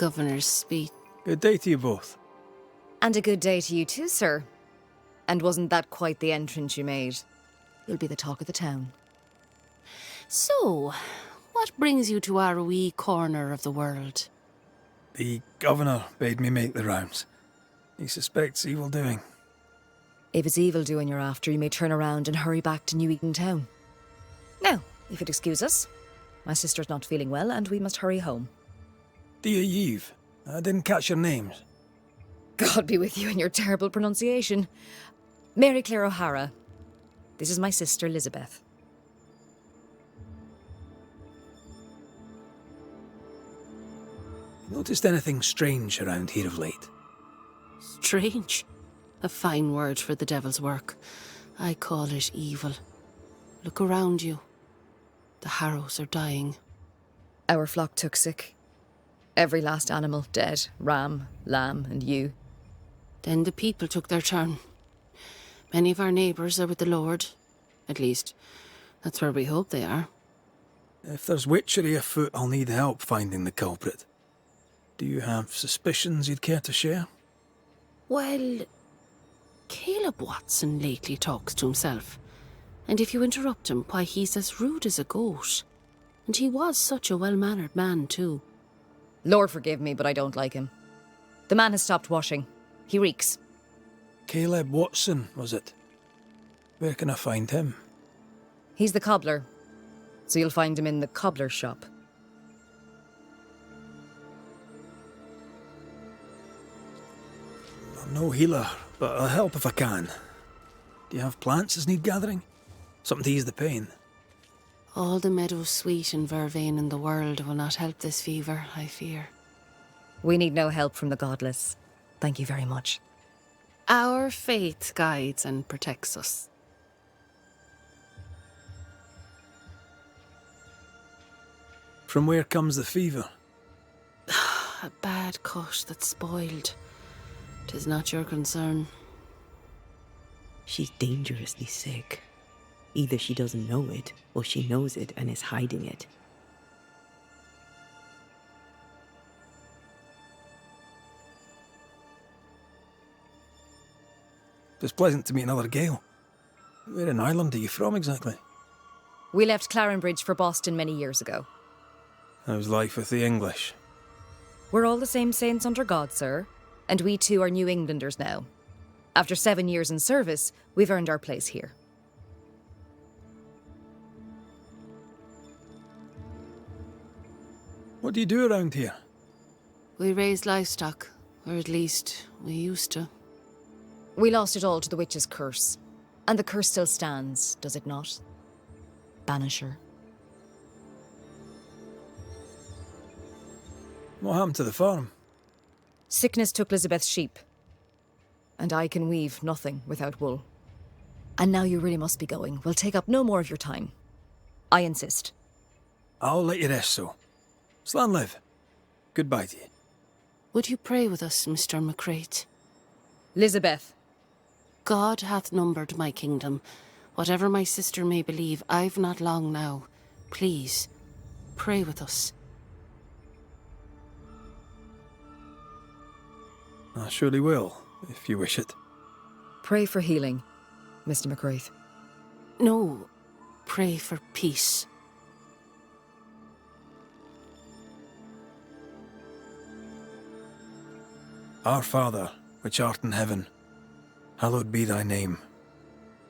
governor's speech. Good day to you both. And a good day to you too, sir. And wasn't that quite the entrance you made? You'll be the talk of the town. So, what brings you to our wee corner of the world? The governor bade me make the rounds. He suspects evil doing. If it's evil doing you're after, you may turn around and hurry back to New Eden Town. Now, if you'd excuse us, my sister's not feeling well and we must hurry home. Dear Yves, I didn't catch your names. God be with you and your terrible pronunciation. Mary Claire O'Hara. This is my sister, Elizabeth. Noticed anything strange around here of late? Strange. A fine word for the devil's work. I call it evil. Look around you. The harrows are dying. Our flock took sick. Every last animal dead. Ram, lamb, and ewe. Then the people took their turn. Many of our neighbours are with the Lord. At least, that's where we hope they are. If there's witchery afoot, I'll need help finding the culprit. Do you have suspicions you'd care to share? Well, Caleb Watson lately talks to himself. And if you interrupt him, why, he's as rude as a goat. And he was such a well-mannered man, too. Lord forgive me, but I don't like him. The man has stopped washing. He reeks. Caleb Watson, was it? Where can I find him? He's the cobbler. So you'll find him in the cobbler shop. I'm no healer, but I'll help if I can. Do you have plants as need gathering? Something to ease the pain? All the meadow sweet and vervain in the world will not help this fever, I fear. We need no help from the godless. Thank you very much. Our faith guides and protects us. From where comes the fever? A bad cut that's spoiled. 'Tis not your concern. She's dangerously sick. Either she doesn't know it, or she knows it and is hiding it. It's pleasant to meet another Gale. Where in Ireland are you from exactly? We left Clarenbridge for Boston many years ago. How's life with the English? We're all the same saints under God, sir. And we too are New Englanders now. After 7 years in service, we've earned our place here. What do you do around here? We raise livestock, or at least we used to. We lost it all to the witch's curse. And the curse still stands, does it not? Banisher. What happened to the farm? Sickness took Elizabeth's sheep. And I can weave nothing without wool. And now you really must be going. We'll take up no more of your time. I insist. I'll let you rest, so. Slan live. Goodbye to you. Would you pray with us, Mr. McCrate? Elizabeth. God hath numbered my kingdom. Whatever my sister may believe, I've not long now. Please, pray with us. I surely will, if you wish it. Pray for healing, Mr. McCraith. No, pray for peace. Our Father, which art in heaven, hallowed be thy name.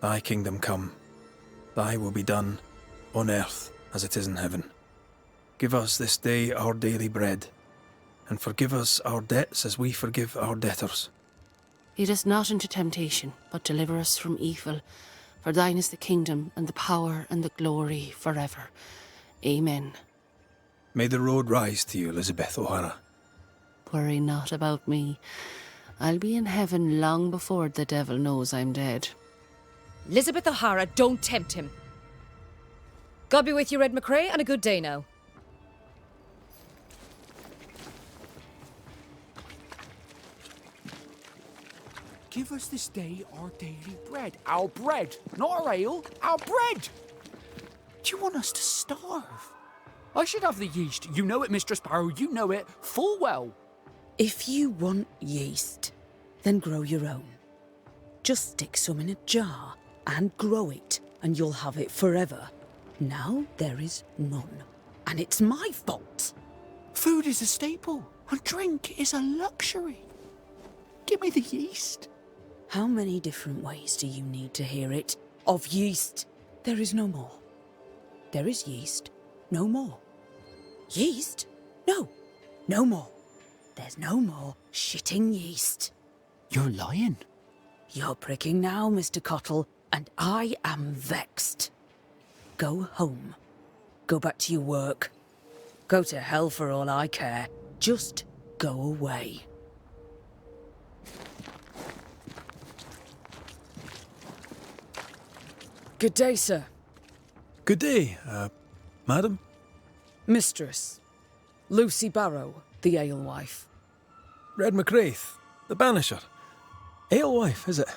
Thy kingdom come. Thy will be done, on earth as it is in heaven. Give us this day our daily bread, and forgive us our debts as we forgive our debtors. Lead us not into temptation, but deliver us from evil. For thine is the kingdom, and the power, and the glory forever. Amen. May the road rise to you, Elizabeth O'Hara. Worry not about me. I'll be in heaven long before the devil knows I'm dead. Elizabeth O'Hara, don't tempt him. God be with you, Red McCrae, and a good day now. Give us this day our daily bread. Our bread, not our ale, our bread! Do you want us to starve? I should have the yeast. You know it, Mistress Sparrow, you know it full well. If you want yeast, then grow your own. Just stick some in a jar and grow it, and you'll have it forever. Now there is none, and it's my fault. Food is a staple, and drink is a luxury. Give me the yeast. How many different ways do you need to hear it? Of yeast, there is no more. There is yeast, no more. Yeast? No, no more. There's no more shitting yeast. You're lying. You're pricking now, Mr. Cottle, and I am vexed. Go home. Go back to your work. Go to hell for all I care. Just go away. Good day, sir. Good day, madam. Mistress. Lucy Barrow, the alewife. Red McWraith, the Banisher. Alewife, is it?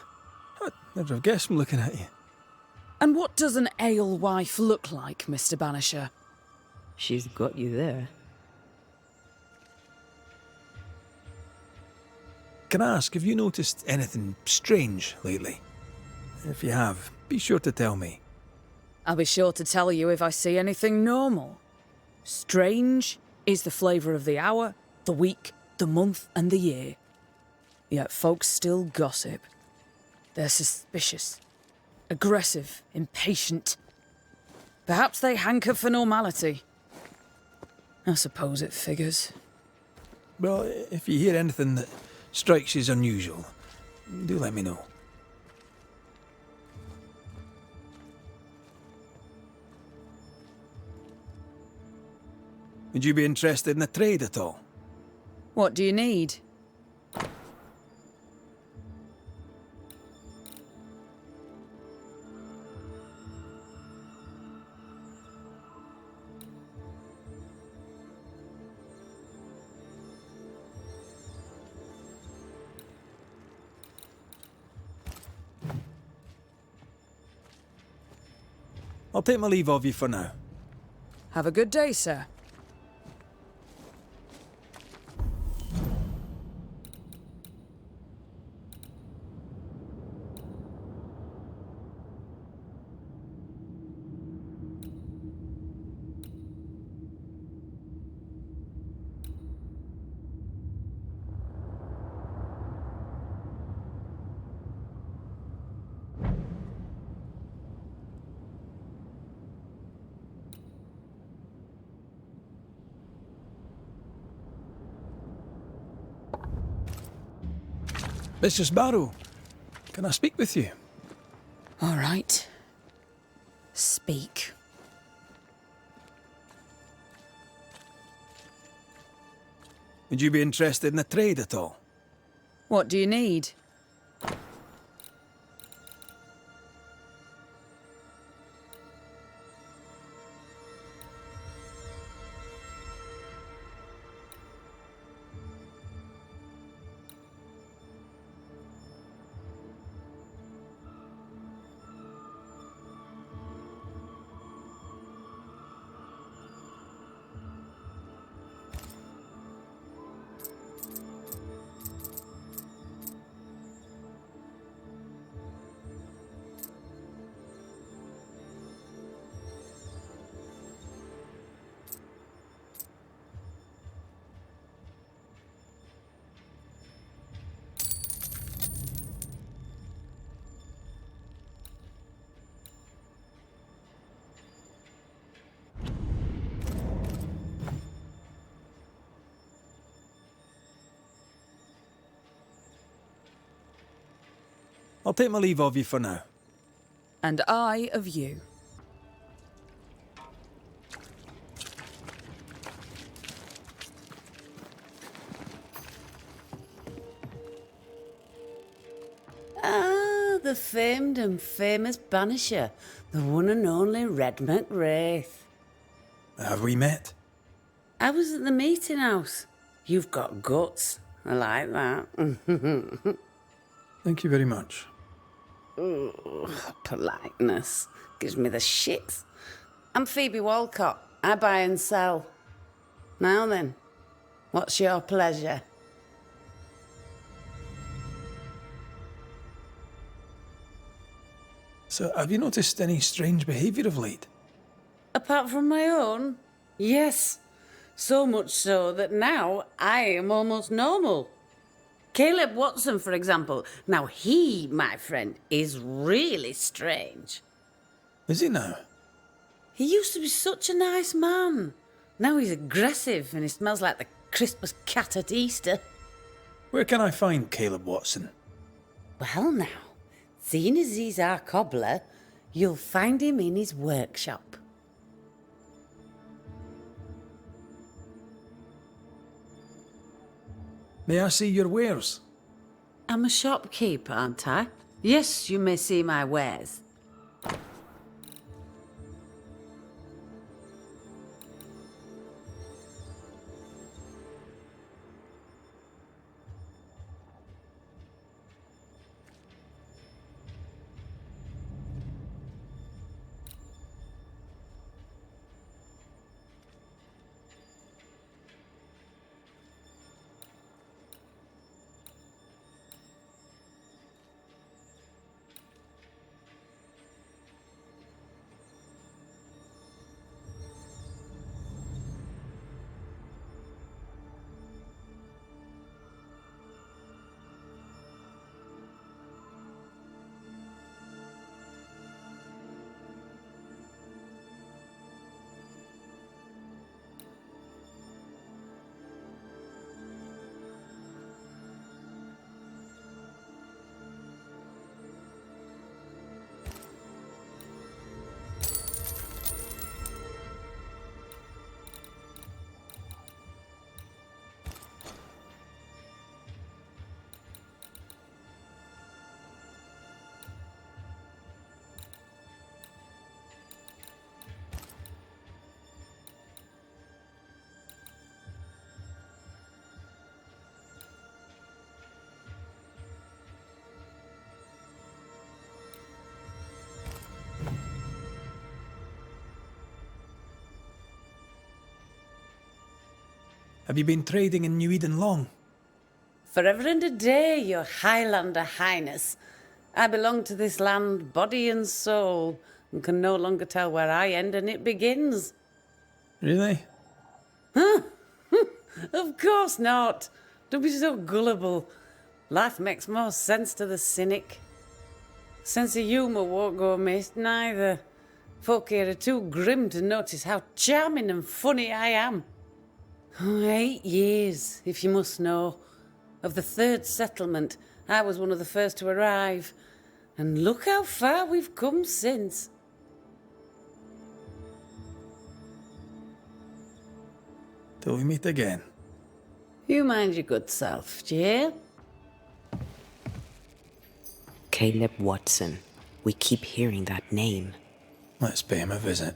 I'd never have guessed from looking at you. And what does an alewife look like, Mr. Banisher? She's got you there. Can I ask, have you noticed anything strange lately? If you have, be sure to tell me. I'll be sure to tell you if I see anything normal. Strange is the flavour of the hour, the week, the month, and the year. Yet folks still gossip. They're suspicious, aggressive, impatient. Perhaps they hanker for normality. I suppose it figures. Well, if you hear anything that strikes you as unusual, do let me know. Would you be interested in a trade at all? What do you need? I'll take my leave of you for now. Have a good day, sir. Mistress Barrow, can I speak with you? All right. Speak. Would you be interested in a trade at all? What do you need? I'll take my leave of you for now. And I of you. Ah, the famed and famous Banisher, the one and only Red McWraith. Have we met? I was at the meeting house. You've got guts. I like that. Thank you very much. Ooh, politeness gives me the shits. I'm Phoebe Walcott. I buy and sell. Now then, what's your pleasure? So, have you noticed any strange behaviour of late? Apart from my own? Yes. So much so that now I am almost normal. Caleb Watson, for example. Now he, my friend, is really strange. Is he now? He used to be such a nice man. Now he's aggressive and he smells like the Christmas cat at Easter. Where can I find Caleb Watson? Well now, seeing as he's our cobbler, you'll find him in his workshop. May I see your wares? I'm a shopkeeper, aren't I? Yes, you may see my wares. Have you been trading in New Eden long? Forever and a day, your Highlander Highness. I belong to this land, body and soul, and can no longer tell where I end and it begins. Really? Of course not. Don't be so gullible. Life makes more sense to the cynic. Sense of humour won't go amiss, neither. Folk here are too grim to notice how charming and funny I am. 8 years, if you must know. Of the third settlement, I was one of the first to arrive. And look how far we've come since. Till we meet again. You mind your good self, do you hear? Caleb Watson. We keep hearing that name. Let's pay him a visit.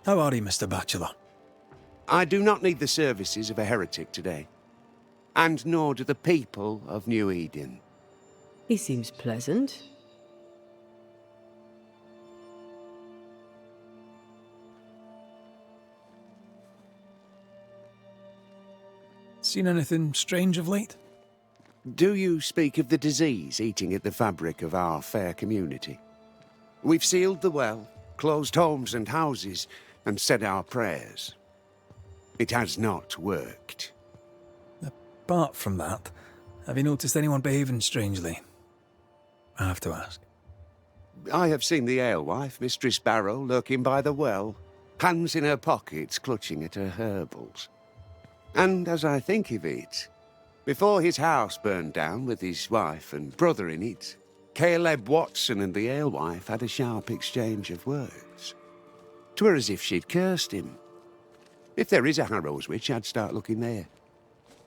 How are you, Mr. Bachelor? I do not need the services of a heretic today. And nor do the people of New Eden. He seems pleasant. Seen anything strange of late? Do you speak of the disease eating at the fabric of our fair community? We've sealed the well, closed homes and houses, and said our prayers. It has not worked. Apart from that, have you noticed anyone behaving strangely? I have to ask. I have seen the alewife, Mistress Barrow, lurking by the well, hands in her pockets clutching at her herbals. And as I think of it, before his house burned down with his wife and brother in it, Caleb Watson and the alewife had a sharp exchange of words. 'Twere as if she'd cursed him. If there is a Harrow's witch, I'd start looking there.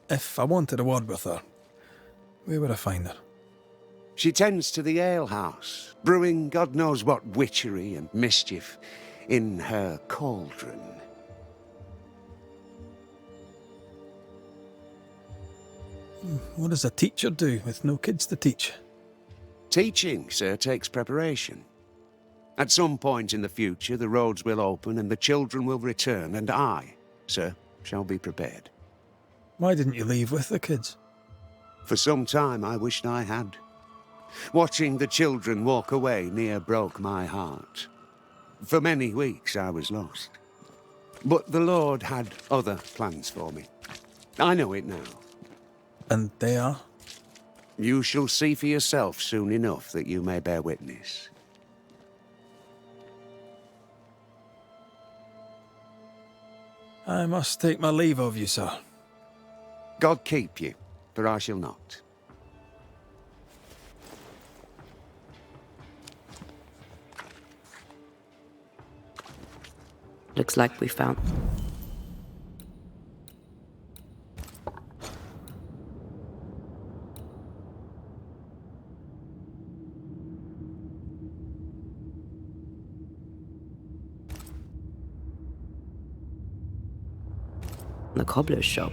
If I wanted a word with her, where would I find her? She tends to the alehouse, brewing God knows what witchery and mischief in her cauldron. What does a teacher do with no kids to teach? Teaching, sir, takes preparation. At some point in the future, the roads will open and the children will return, and I, sir, shall be prepared. Why didn't you leave with the kids? For some time I wished I had. Watching the children walk away near broke my heart. For many weeks I was lost. But the Lord had other plans for me. I know it now. And they are? You shall see for yourself soon enough that you may bear witness. I must take my leave of you, sir. God keep you, for I shall not. Looks like we found... the cobbler's shop.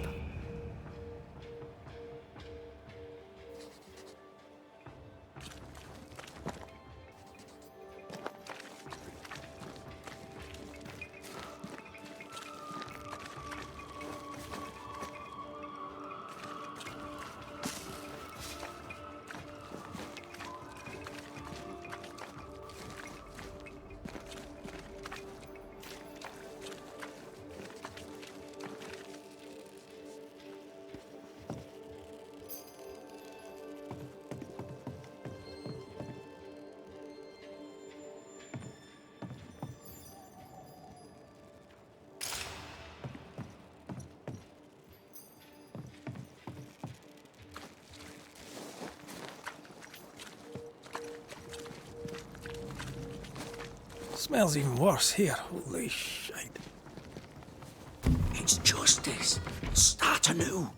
Smells even worse here. Holy shite. It's justice. Start anew.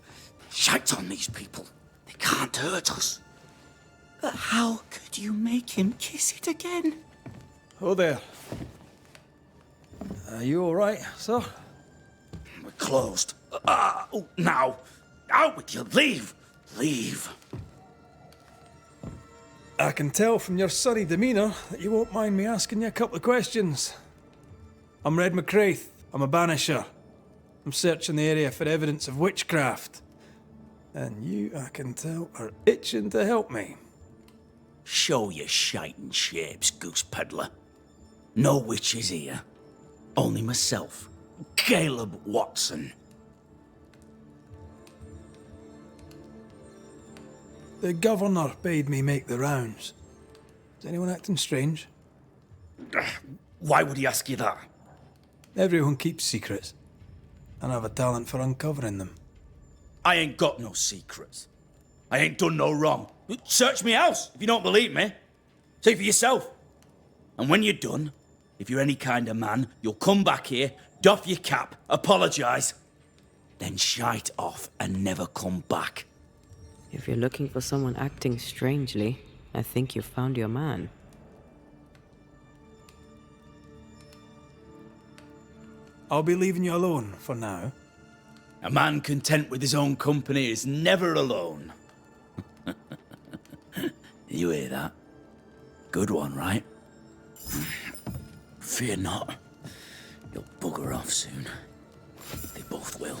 Shite on these people. They can't hurt us. But how could you make him kiss it again? Oh there. Are you alright, sir? We're closed. Now. Out with you. Leave. Leave. I can tell from your sunny demeanour that you won't mind me asking you a couple of questions. I'm Red McCraith. I'm a Banisher. I'm searching the area for evidence of witchcraft. And you, I can tell, are itching to help me. Show your shiting shapes, goose peddler. No witches here. Only myself, Caleb Watson. The governor bade me make the rounds. Is anyone acting strange? Why would he ask you that? Everyone keeps secrets, and I have a talent for uncovering them. I ain't got no secrets. I ain't done no wrong. Search me house if you don't believe me. See for yourself. And when you're done, if you're any kind of man, you'll come back here, doff your cap, apologise, then shite off and never come back. If you're looking for someone acting strangely, I think you've found your man. I'll be leaving you alone for now. A man content with his own company is never alone. You hear that? Good one, right? Fear not. You'll bugger off soon. They both will.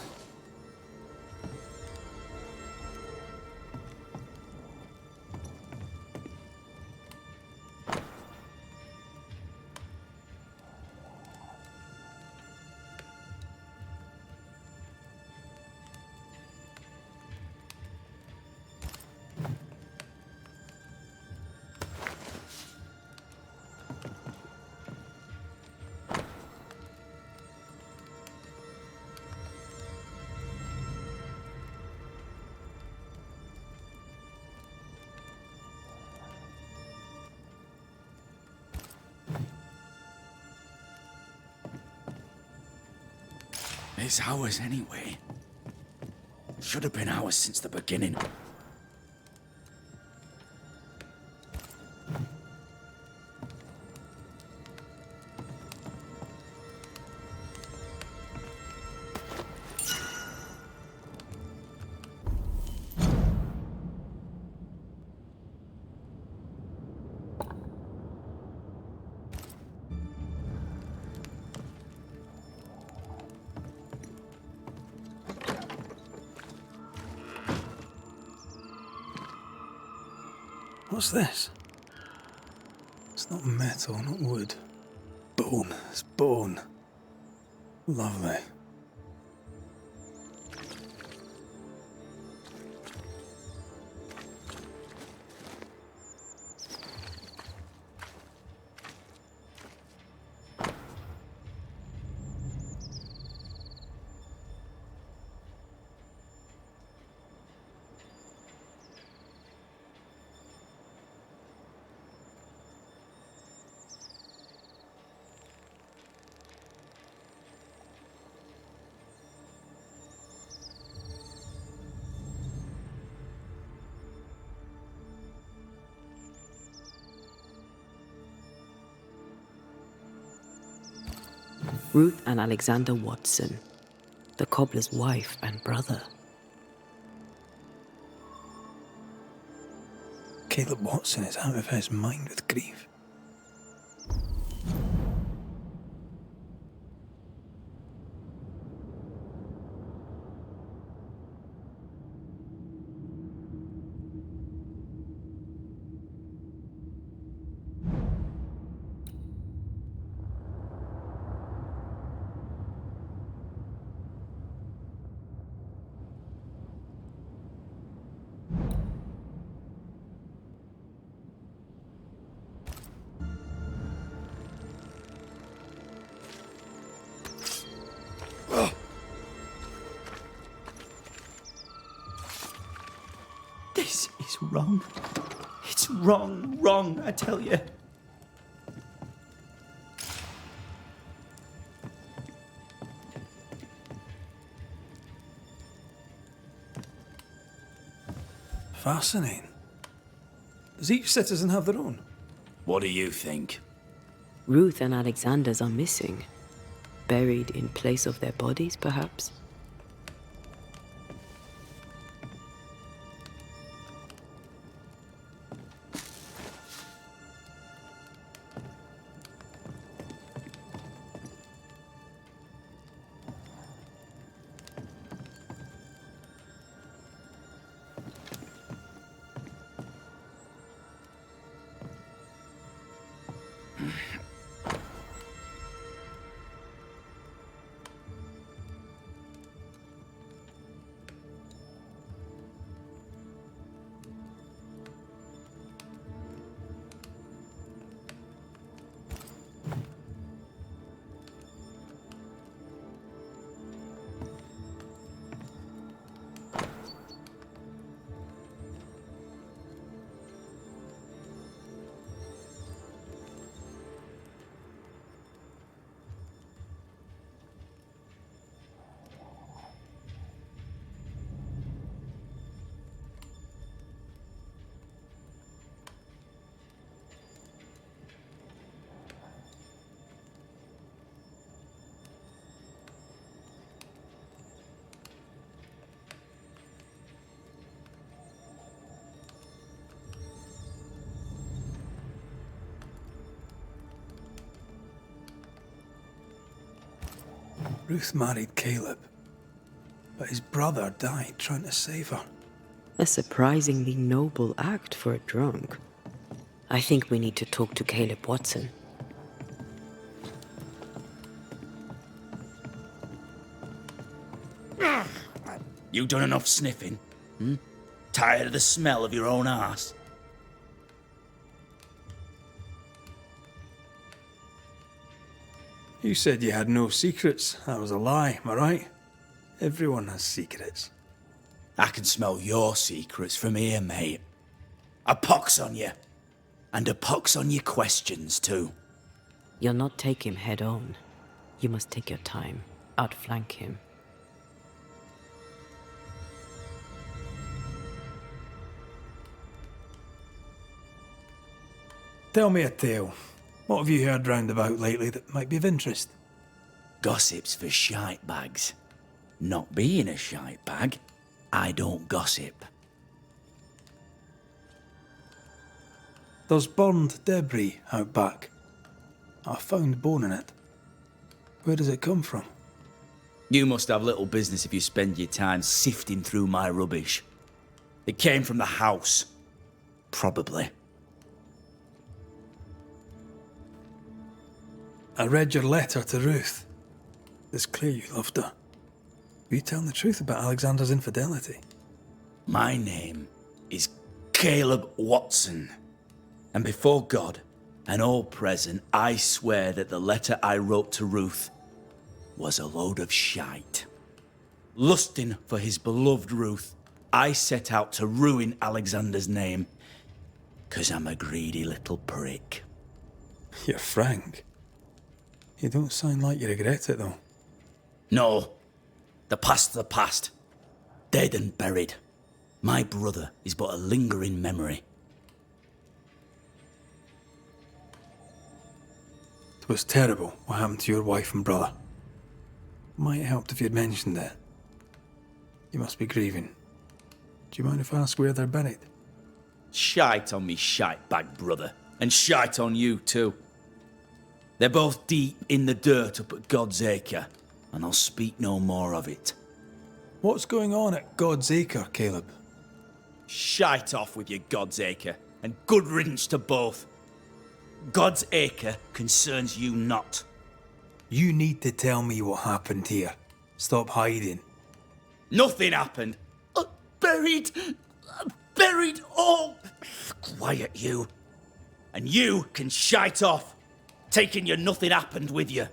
It's ours anyway. Should have been ours since the beginning. What's this? It's not metal, not wood. Bone. It's bone. Lovely. Ruth and Alexander Watson, the cobbler's wife and brother. Caleb Watson is out of his mind with grief. This is wrong. It's wrong, I tell you. Fascinating. Does each citizen have their own? What do you think? Ruth and Alexander's are missing. Buried in place of their bodies, perhaps? Ruth married Caleb, but his brother died trying to save her. A surprisingly noble act for a drunk. I think we need to talk to Caleb Watson. You done enough sniffing? Tired of the smell of your own arse? You said you had no secrets. That was a lie, am I right? Everyone has secrets. I can smell your secrets from here, mate. A pox on you. And a pox on your questions, too. You'll not take him head on. You must take your time, outflank him. Tell me a tale. What have you heard round about lately that might be of interest? Gossip's for shite bags. Not being a shite bag, I don't gossip. There's burned debris out back. I found bone in it. Where does it come from? You must have little business if you spend your time sifting through my rubbish. It came from the house. Probably. I read your letter to Ruth. It's clear you loved her. Were you telling the truth about Alexander's infidelity? My name is Caleb Watson. And before God and all present, I swear that the letter I wrote to Ruth was a load of shite. Lusting for his beloved Ruth, I set out to ruin Alexander's name, 'cause I'm a greedy little prick. You're frank. You don't sound like you regret it, though. No, the past's the past. Dead and buried. My brother is but a lingering memory. It was terrible what happened to your wife and brother. Might have helped if you'd mentioned it. You must be grieving. Do you mind if I ask where they're buried? Shite on me shite bag brother, and shite on you too. They're both deep in the dirt up at God's Acre, and I'll speak no more of it. What's going on at God's Acre, Caleb? Shite off with your God's Acre, and good riddance to both. God's Acre concerns you not. You need to tell me what happened here. Stop hiding. Nothing happened. Buried all. Quiet, you. And you can shite off, taking your nothing happened with you.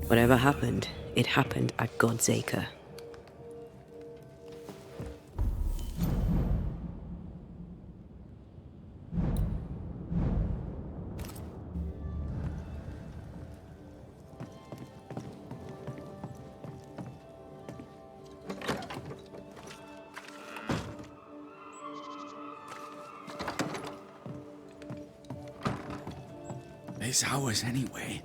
Whatever happened, it happened at God's Acre. It's ours anyway.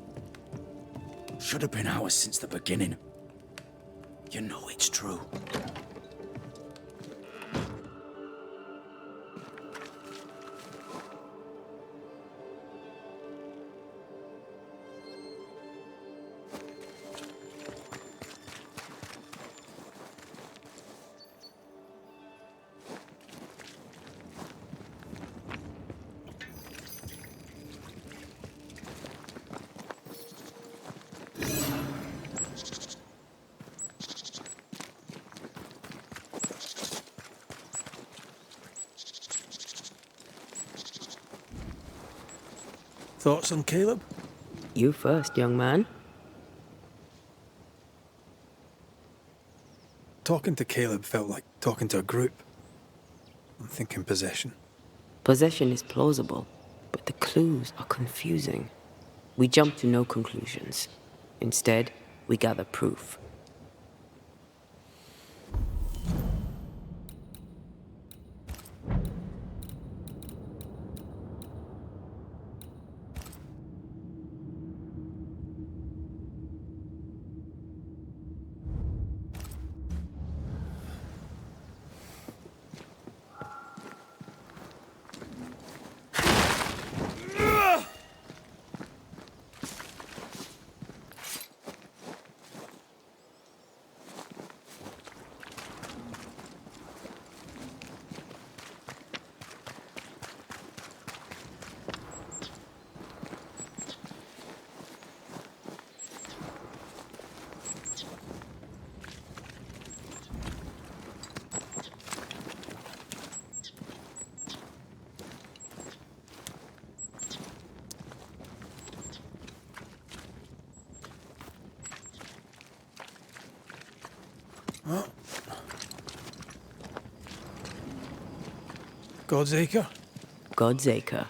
Should have been ours since the beginning. You know it's true. Thoughts on Caleb? You first, young man. Talking to Caleb felt like talking to a group. I'm thinking possession. Possession is plausible, but the clues are confusing. We jump to no conclusions. Instead, we gather proof. God's Acre? God's Acre.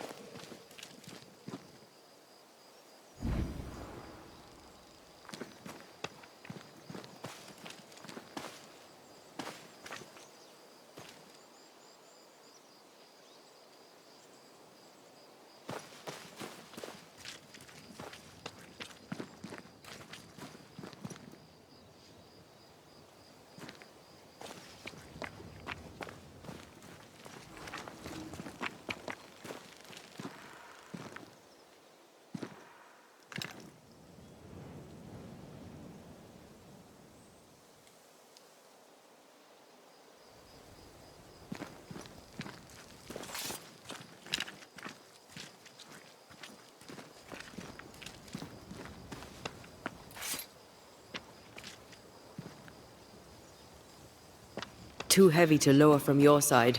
too heavy to lower from your side.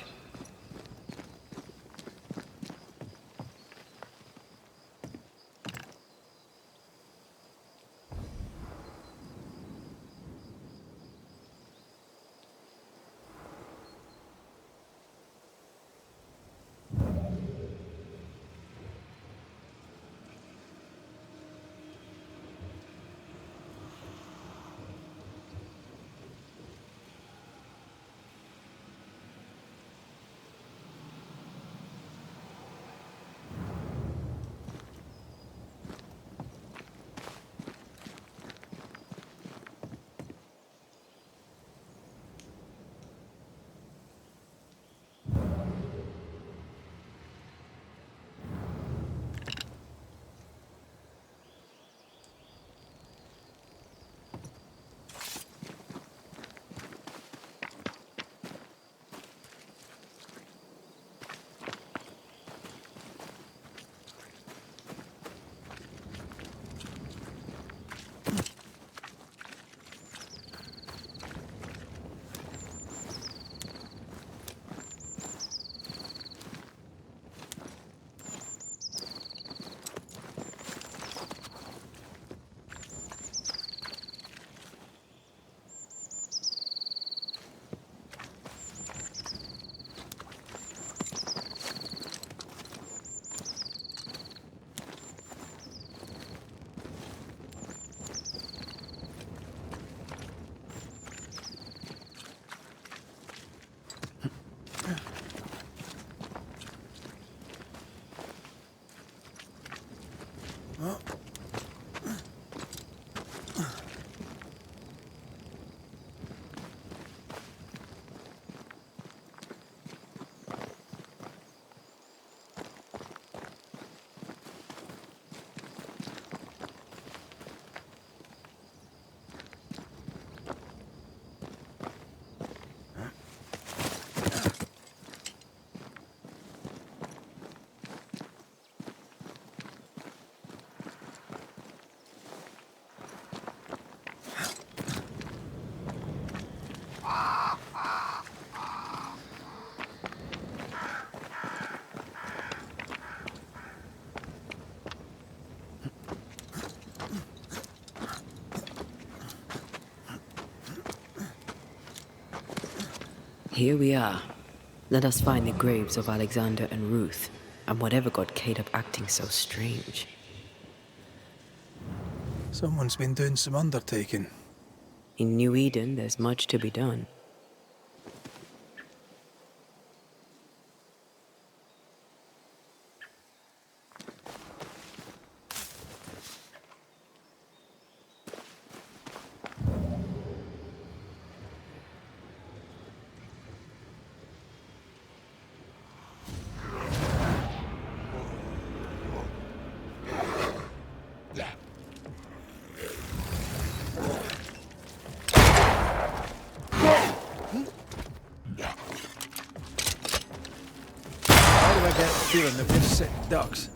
Here we are. Let us find the graves of Alexander and Ruth, and whatever got Caleb acting so strange. Someone's been doing some undertaking. In New Eden, there's much to be done. I get the feeling that we're sick ducks.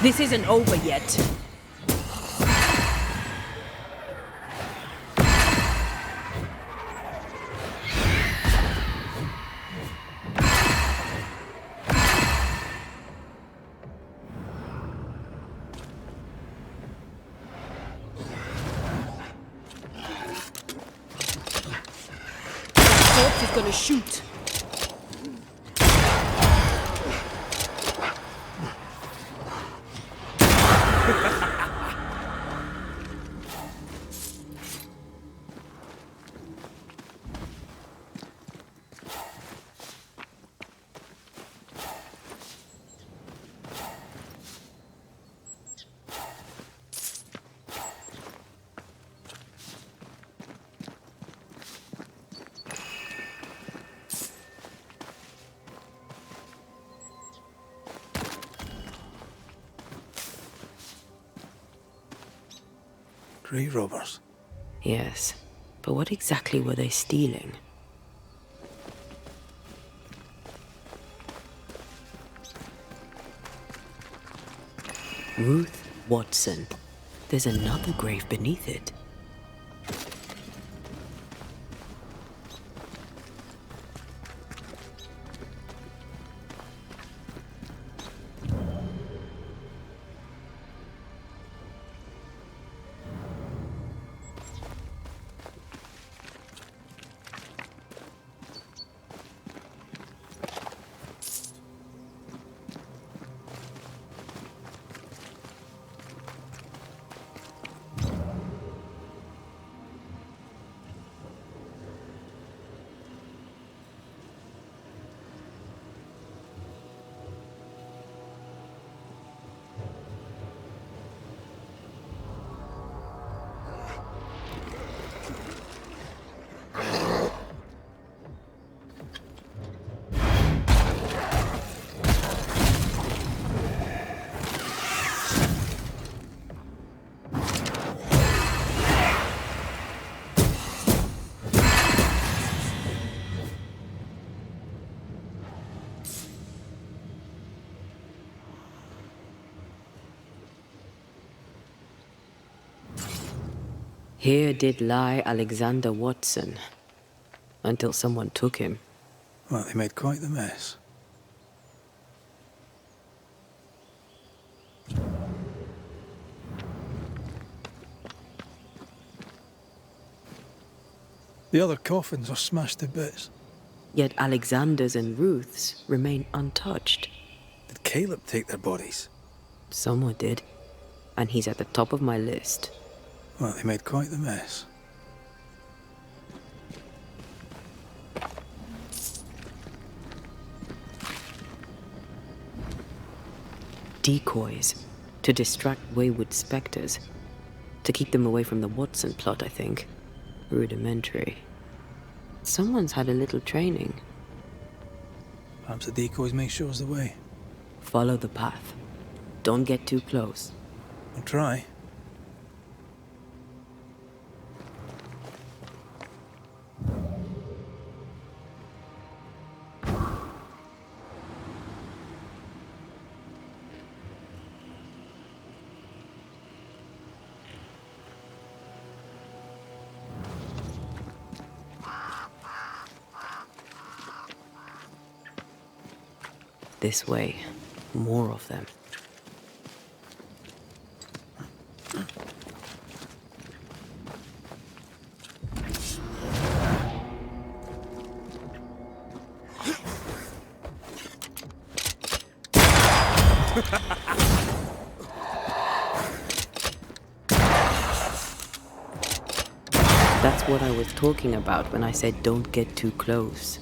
This isn't over yet. Corpse is gonna shoot. Grey robbers. Yes, but what exactly were they stealing? Ruth Watson. There's another grave beneath it. Here did lie Alexander Watson, until someone took him. Well, they made quite the mess. The other coffins are smashed to bits. Yet Alexander's and Ruth's remain untouched. Did Caleb take their bodies? Someone did, and he's at the top of my list. Well, they made quite the mess. Decoys, to distract wayward spectres. To keep them away from the Watson plot, I think. Rudimentary. Someone's had a little training. Perhaps the decoys may show us the way. Follow the path. Don't get too close. I'll try. This way. More of them. That's what I was talking about when I said don't get too close.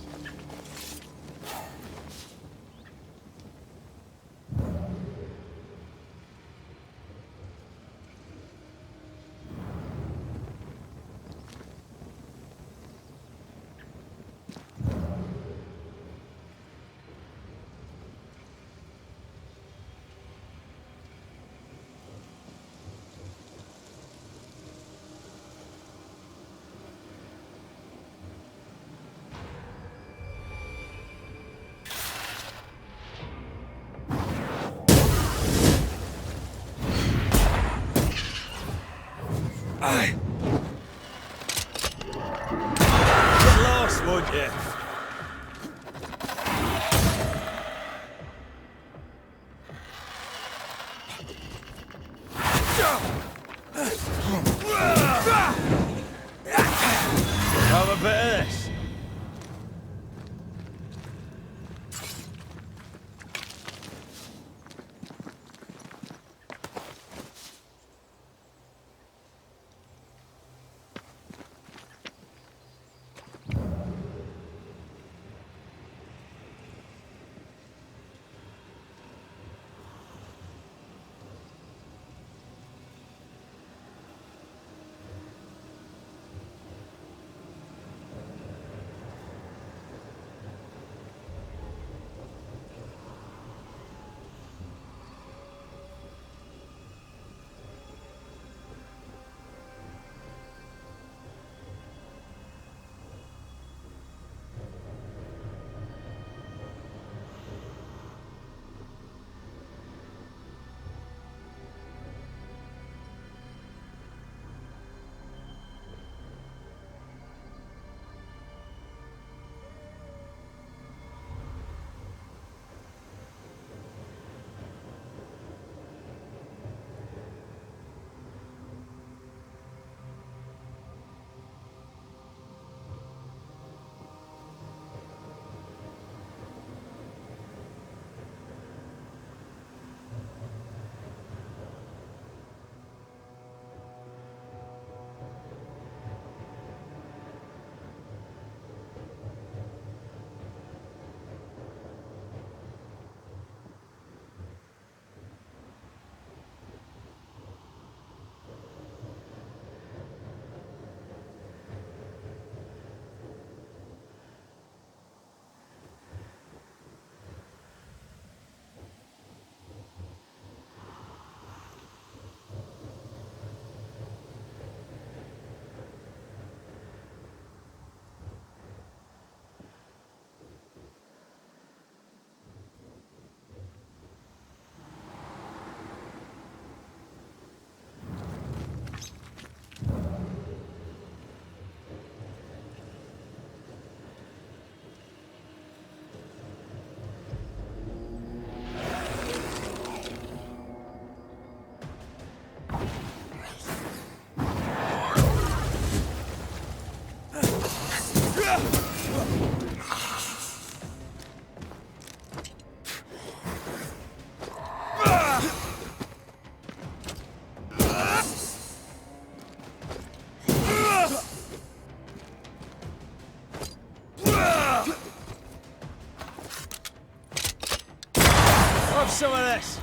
some of this.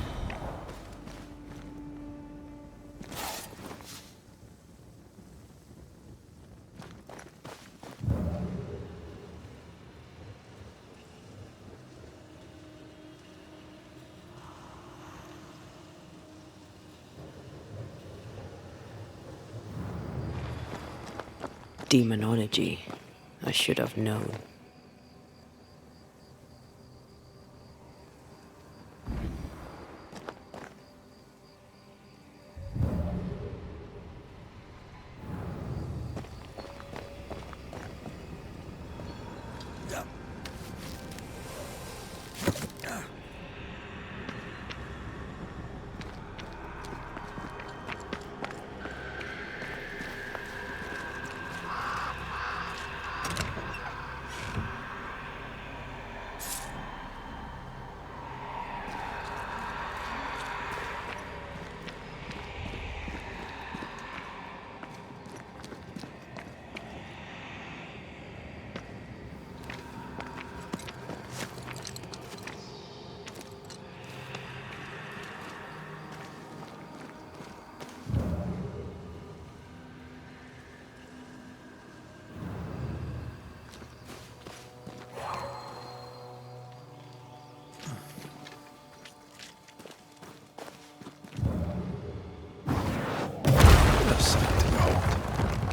Demonology. I should have known.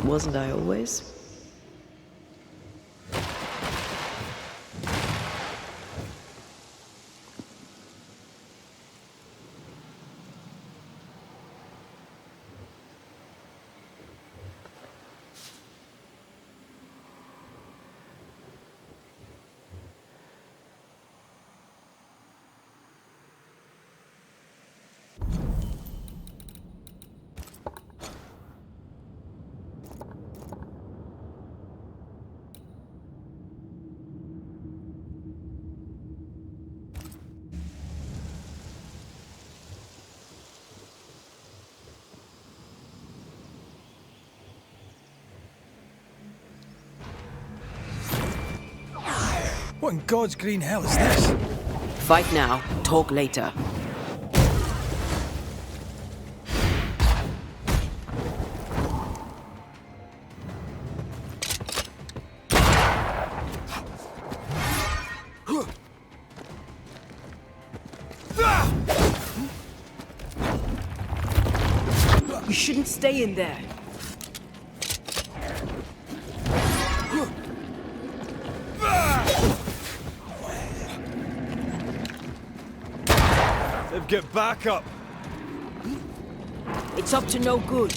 Wasn't I always? What in God's green hell is this? Fight now, talk later. You shouldn't stay in there. Get back up! It's up to no good.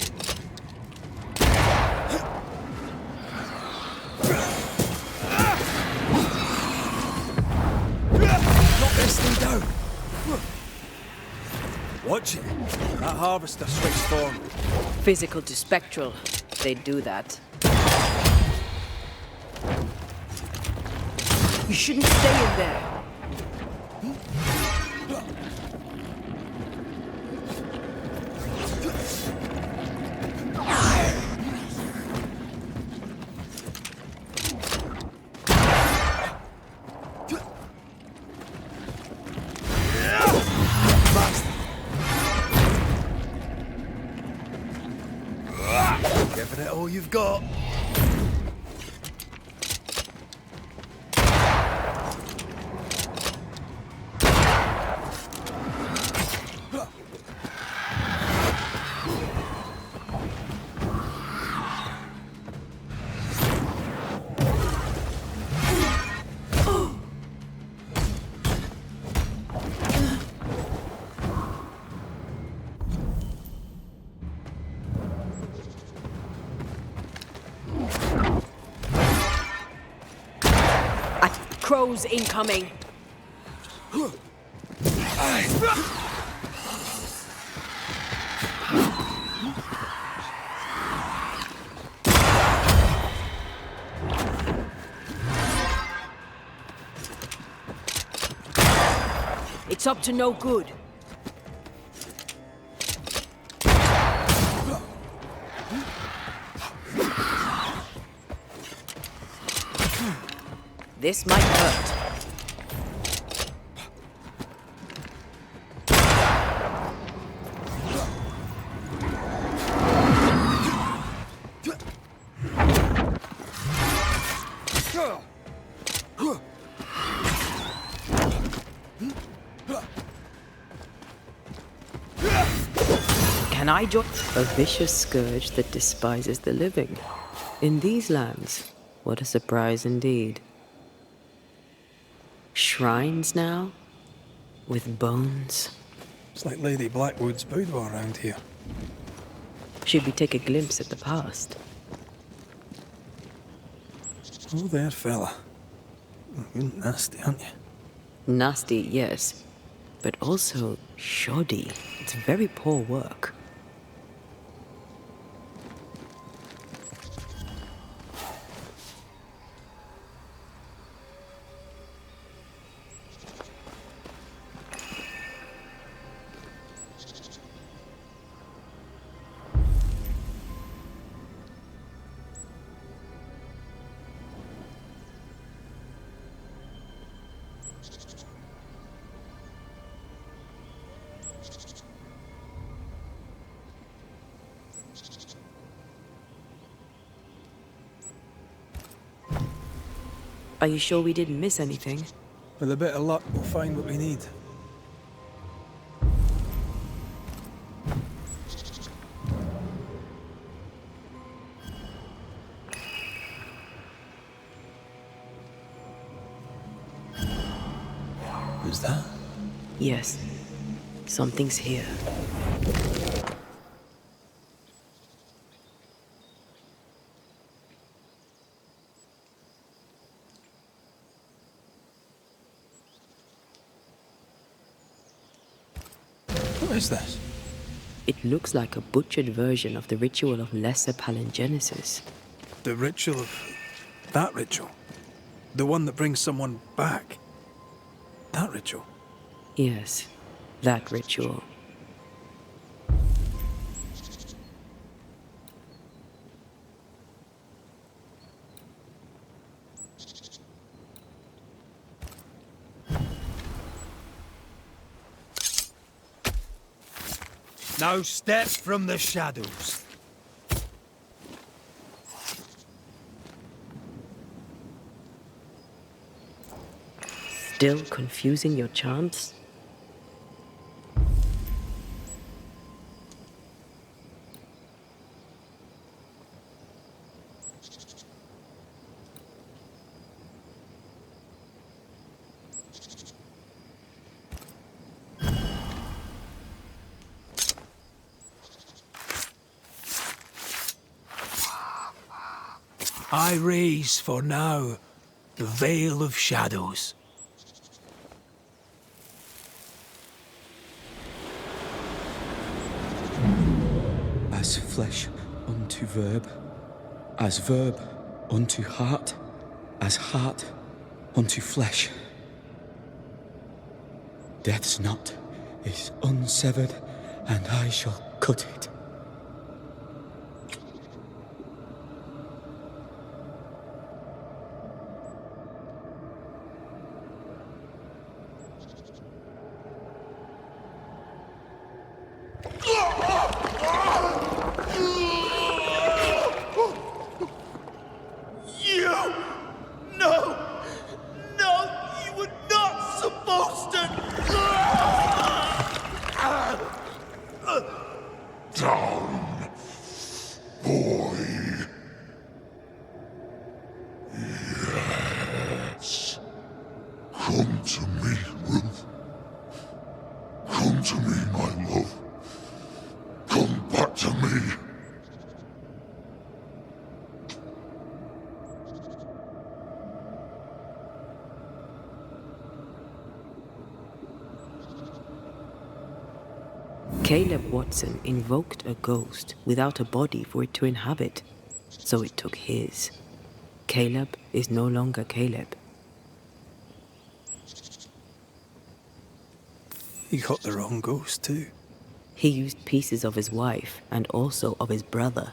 Knock this thing down! Watch it! That harvester switched form. Physical to spectral. They do that. You shouldn't stay in there. Giving it all you've got. Crows incoming. It's up to no good. This might hurt. Can I join? A vicious scourge that despises the living. In these lands, what a surprise indeed. Shrines now? With bones? It's like Lady Blackwood's boudoir around here. Should we take a glimpse at the past? Oh there, fella. You're nasty, aren't you? Nasty, yes. But also shoddy. It's very poor work. Are you sure we didn't miss anything? With a bit of luck, we'll find what we need. Who's that? Yes. Something's here. What is this? It looks like a butchered version of the ritual of Lesser Palingenesis. The ritual of... that ritual? The one that brings someone back? That ritual? Yes, that ritual. Now step from the shadows. Still confusing your chants? I raise for now the veil of shadows. As flesh unto verb, as verb unto heart, as heart unto flesh. Death's knot is unsevered, and I shall cut it. Come to me, Ruth. Come to me, my love. Come back to me. Caleb Watson invoked a ghost without a body for it to inhabit, so it took his. Caleb is no longer Caleb. He got the wrong ghost too. He used pieces of his wife and also of his brother.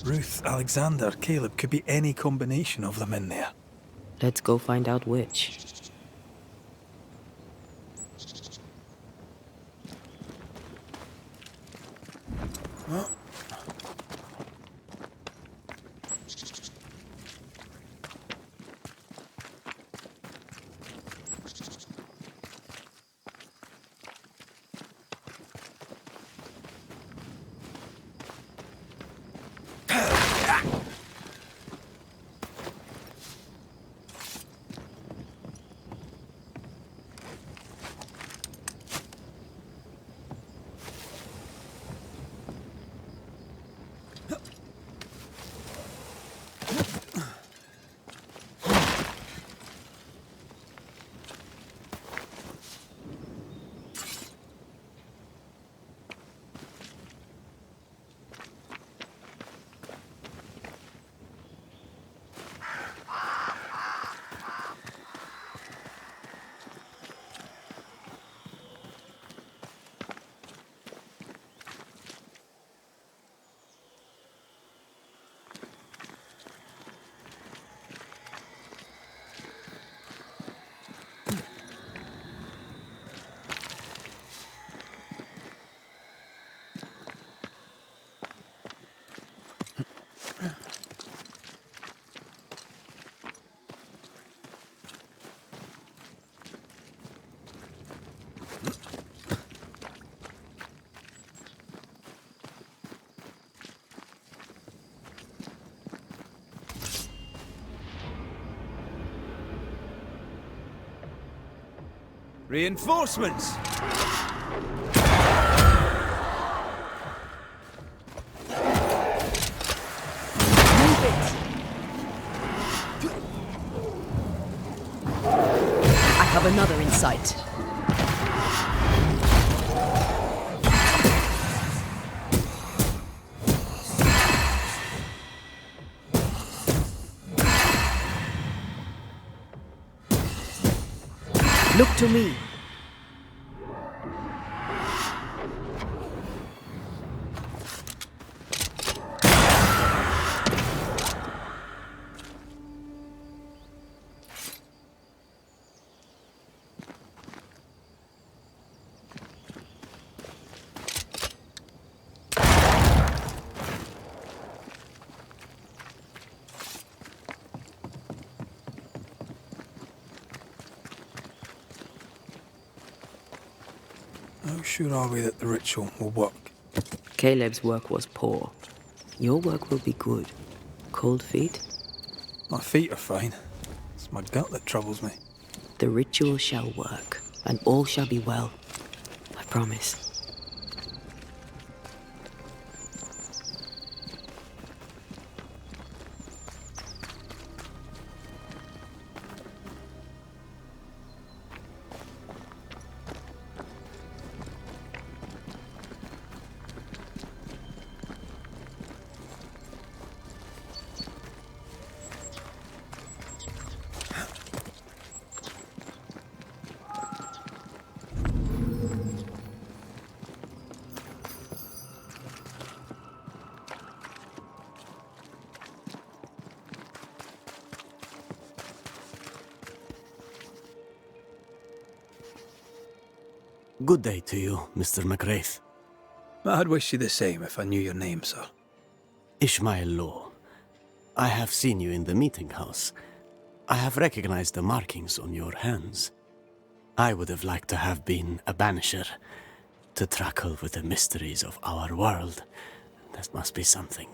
Ruth, Alexander, Caleb, could be any combination of them in there. Let's go find out which. Reinforcements! I have another in sight. Look to me. How sure are we that the ritual will work? Caleb's work was poor. Your work will be good. Cold feet? My feet are fine. It's my gut that troubles me. The ritual shall work, and all shall be well. I promise. Good day to you, Mr. McWraith. I'd wish you the same if I knew your name, sir. Ishmael Law. I have seen you in the meeting house. I have recognized the markings on your hands. I would have liked to have been a banisher, to tackle with the mysteries of our world. That must be something.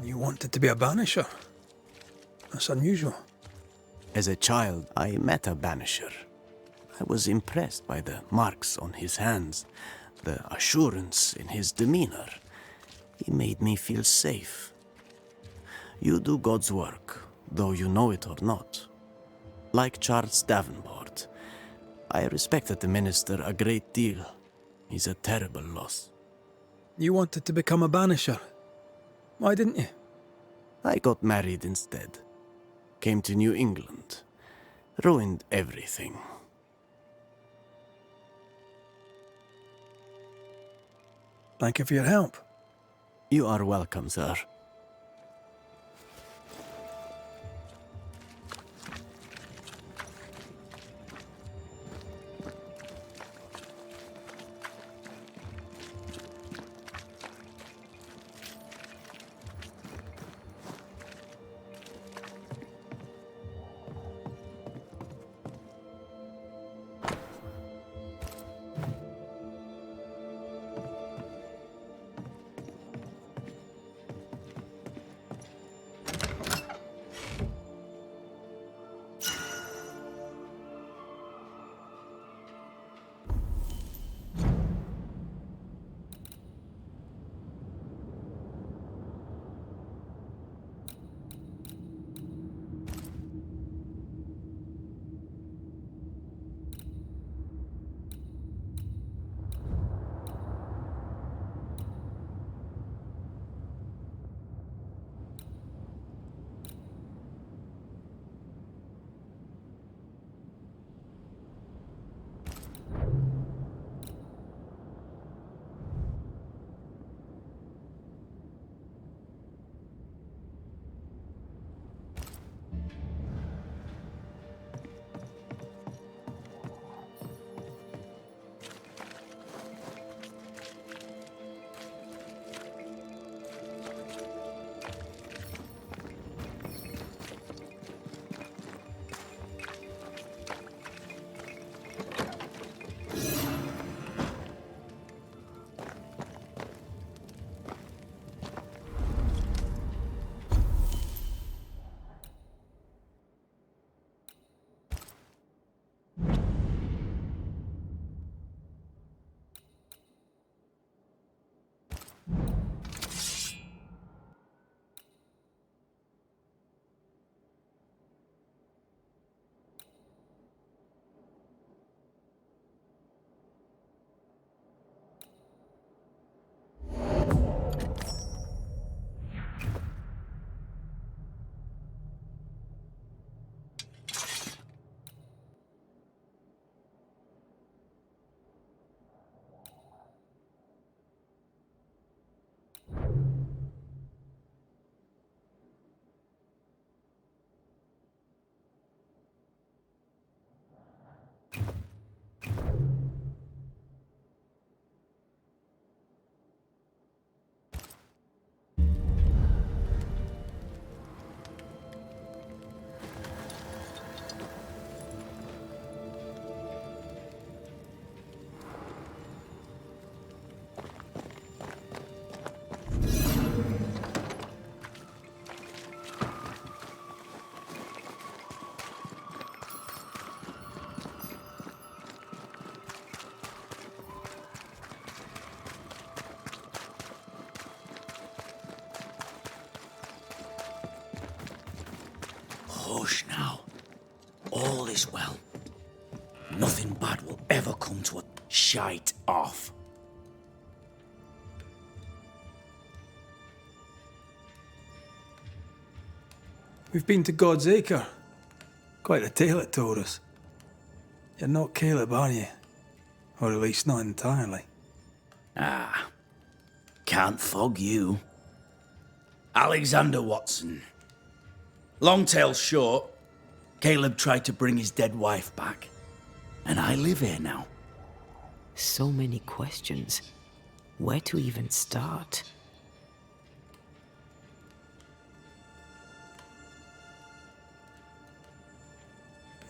You wanted to be a banisher? That's unusual. As a child, I met a banisher. I was impressed by the marks on his hands, the assurance in his demeanor. He made me feel safe. You do God's work, though you know it or not. Like Charles Davenport, I respected the minister a great deal. He's a terrible loss. You wanted to become a banisher? Why didn't you? I got married instead. Came to New England. Ruined everything. Thank you for your help. You are welcome, sir. Hush now. All is well. Nothing bad will ever come to a shite off. We've been to God's Acre. Quite a tale it told us. You're not Caleb, are you? Or at least not entirely. Ah, can't fog you. Alexander Watson. Long tale short, Caleb tried to bring his dead wife back. And I live here now. So many questions. Where to even start?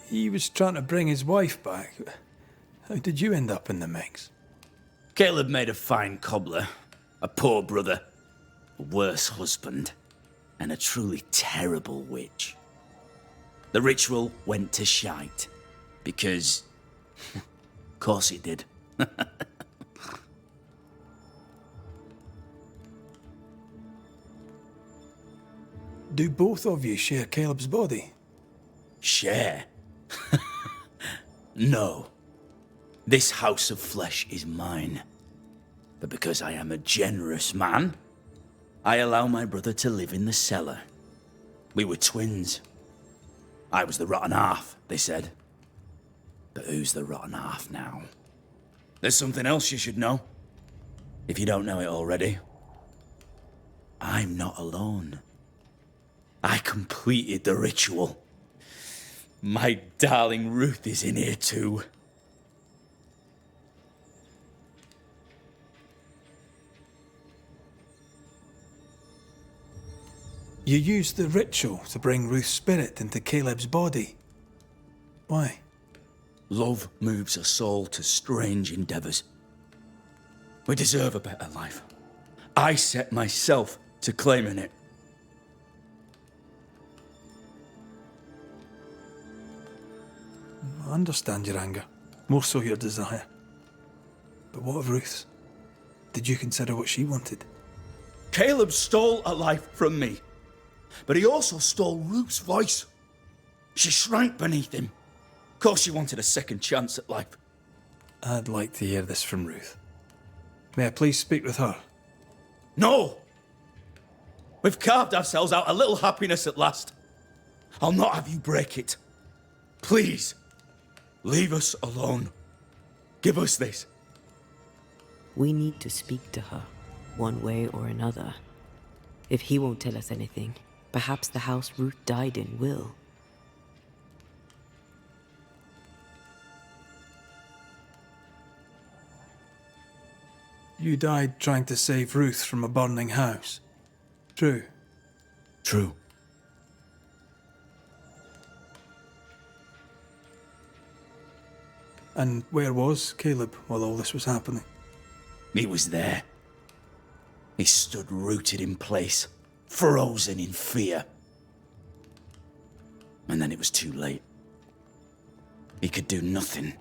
He was trying to bring his wife back. How did you end up in the mix? Caleb made a fine cobbler, a poor brother, a worse husband, and a truly terrible witch. The ritual went to shite, because... of course it did. Do both of you share Caleb's body? Share? No. This house of flesh is mine. But because I am a generous man, I allow my brother to live in the cellar. We were twins. I was the rotten half, they said. But who's the rotten half now? There's something else you should know. If you don't know it already, I'm not alone. I completed the ritual. My darling Ruth is in here too. You used the ritual to bring Ruth's spirit into Caleb's body. Why? Love moves a soul to strange endeavours. We deserve a better life. I set myself to claiming it. I understand your anger, more so your desire. But what of Ruth's? Did you consider what she wanted? Caleb stole a life from me, but he also stole Ruth's voice. She shrank beneath him. Of course she wanted a second chance at life. I'd like to hear this from Ruth. May I please speak with her? No! We've carved ourselves out a little happiness at last. I'll not have you break it. Please, leave us alone. Give us this. We need to speak to her, one way or another. If he won't tell us anything, perhaps the house Ruth died in will. You died trying to save Ruth from a burning house. True. True. And where was Caleb while all this was happening? He was there. He stood rooted in place, frozen in fear. And then it was too late. He could do nothing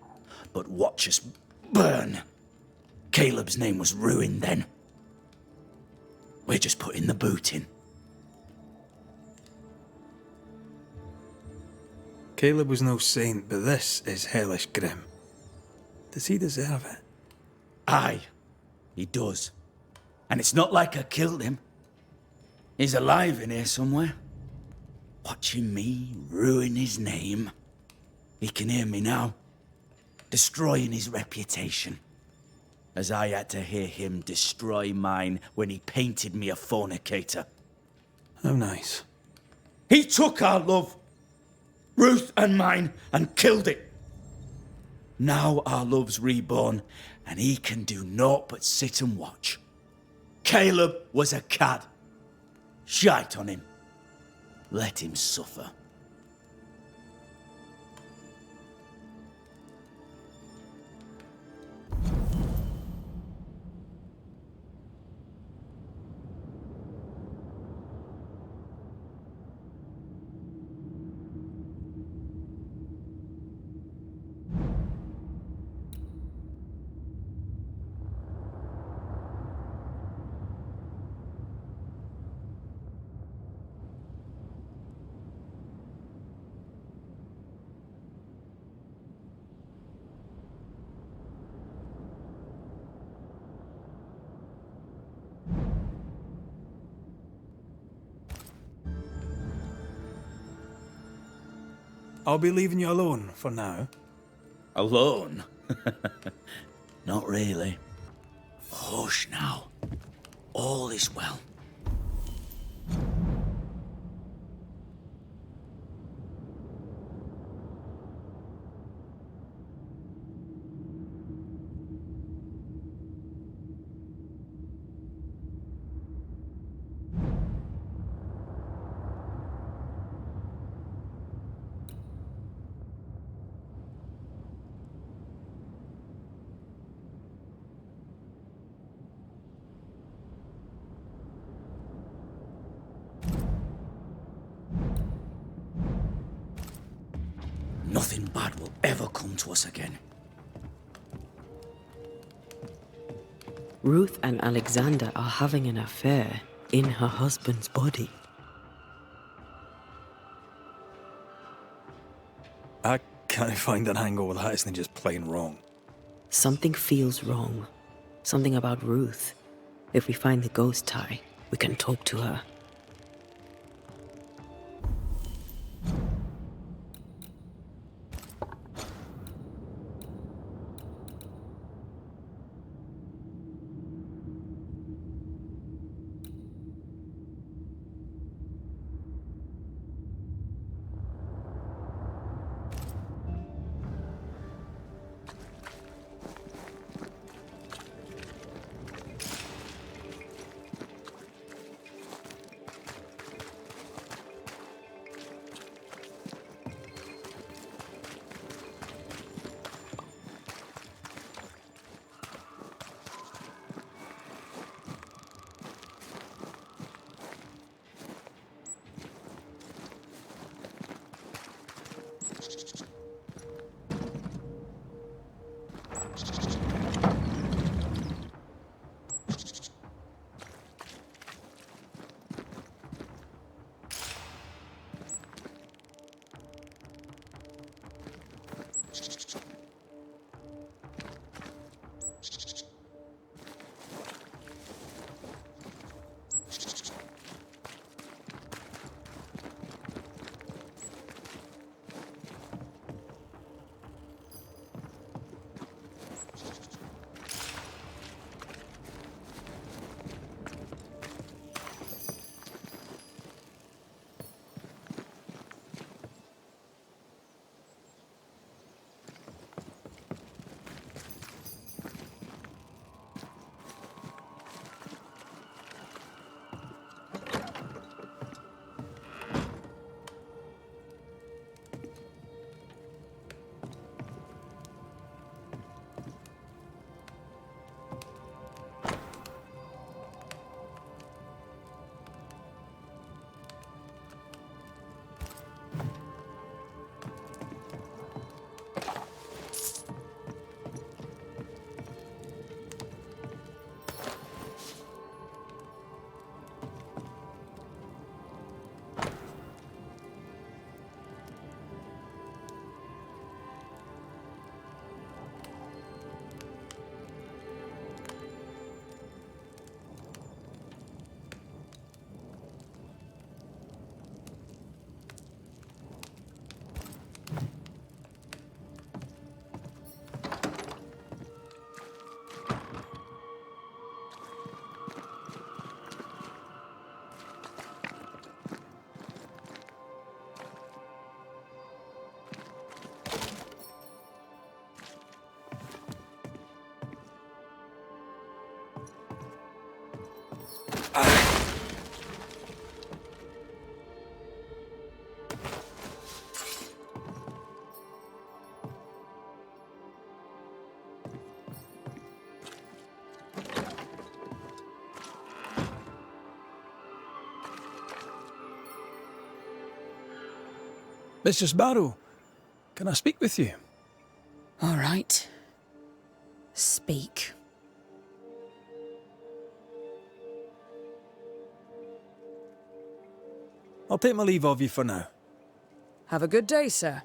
but watch us burn. Caleb's name was ruined then. We're just putting the boot in. Caleb was no saint, but this is hellish grim. Does he deserve it? Aye, he does. And it's not like I killed him. He's alive in here somewhere. Watching me ruin his name. He can hear me now. Destroying his reputation. As I had to hear him destroy mine when he painted me a fornicator. How nice. He took our love, Ruth and mine, and killed it. Now our love's reborn, and he can do naught but sit and watch. Caleb was a cad. Shite on him. Let him suffer. I'll be leaving you alone for now. Alone? Not really. Hush now. All is well. Nothing bad will ever come to us again. Ruth and Alexander are having an affair in her husband's body. I can't find an angle with that isn't just plain wrong. Something feels wrong. Something about Ruth. If we find the ghost tie, we can talk to her. Mistress Barrow, can I speak with you? All right. Speak. I'll take my leave of you for now. Have a good day, sir.